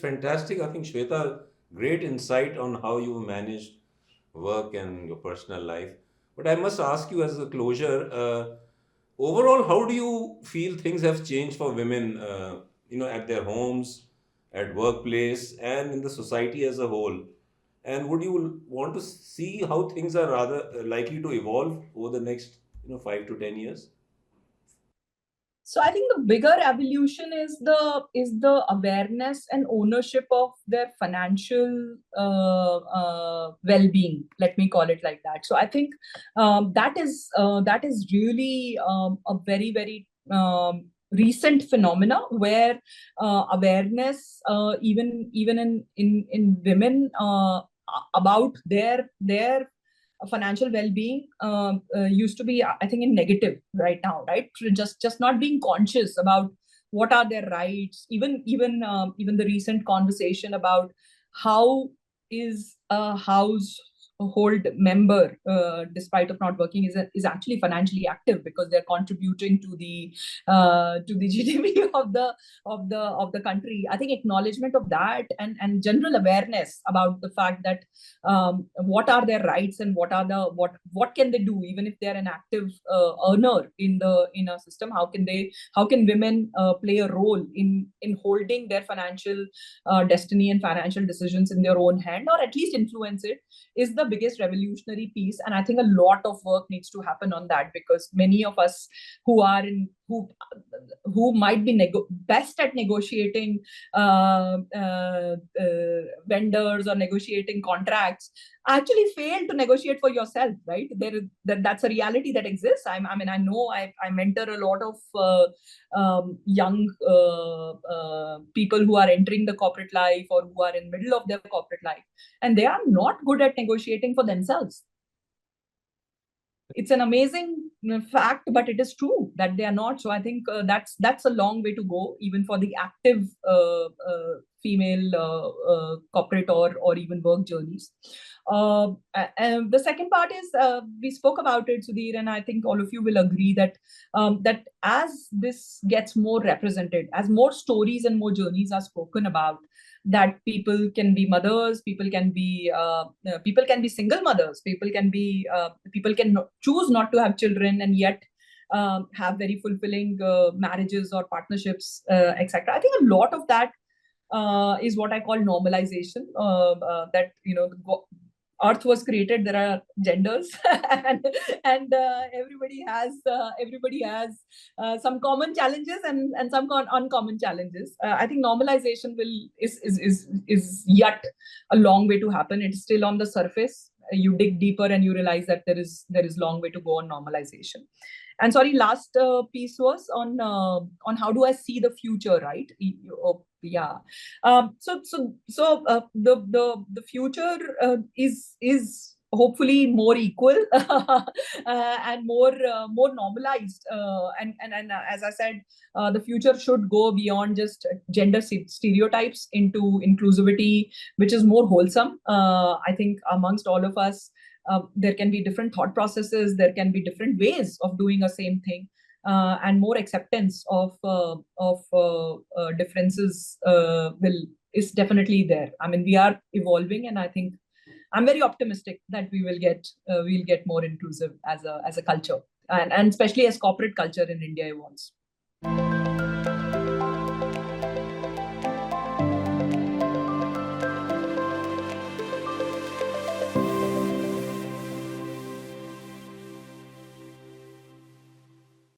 fantastic. I think Shweta, great insight on how you managed work and your personal life. But I must ask you as a closure, overall, how do you feel things have changed for women, at their homes, at workplace, and in the society as a whole? And would you want to see how things are rather likely to evolve over the next, 5 to 10 years? So I think the bigger evolution is the awareness and ownership of their financial well-being. Let me call it like that. So I think that is really a very recent phenomena where awareness, even in women, about their financial well-being used to be, I think, in negative right now, right? Just not being conscious about what are their rights. Even the recent conversation about how is a household member, despite of not working, is actually financially active because they're contributing to the GDP of the country. I think acknowledgement of that, and general awareness about the fact that what are their rights and what can they do, even if they're an active earner in a system. How can women play a role in holding their financial destiny and financial decisions in their own hand, or at least influence it, is the biggest revolutionary piece. And I think a lot of work needs to happen on that, because many of us who are in who might be best at negotiating vendors or negotiating contracts actually fail to negotiate for yourself, right? That's a reality that exists. I know I mentor a lot of young people who are entering the corporate life or who are in middle of their corporate life, and they are not good at negotiating for themselves. It's an amazing fact, but it is true that they are not. So I think that's a long way to go, even for the active female corporate or even work journeys. And the second part is, we spoke about it, Sudhir, and I think all of you will agree that that as this gets more represented, as more stories and more journeys are spoken about, that people can be mothers, people can be single mothers, people can choose not to have children and yet have very fulfilling marriages or partnerships, etc. I think a lot of that is what I call normalization. That Earth was created, there are genders, and everybody has some common challenges and some uncommon challenges. I think normalization is yet a long way to happen. It's still on the surface. You dig deeper and you realize that there is long way to go on normalization. And sorry, last piece was on how do I see the future, right? Yeah. The future is hopefully more equal and more normalized. And as I said, the future should go beyond just gender stereotypes into inclusivity, which is more wholesome. I think amongst all of us, there can be different thought processes, there can be different ways of doing a same thing, and more acceptance of differences is definitely there. I mean, we are evolving, and I think I'm very optimistic that we'll get more inclusive as a culture, and especially as corporate culture in India evolves.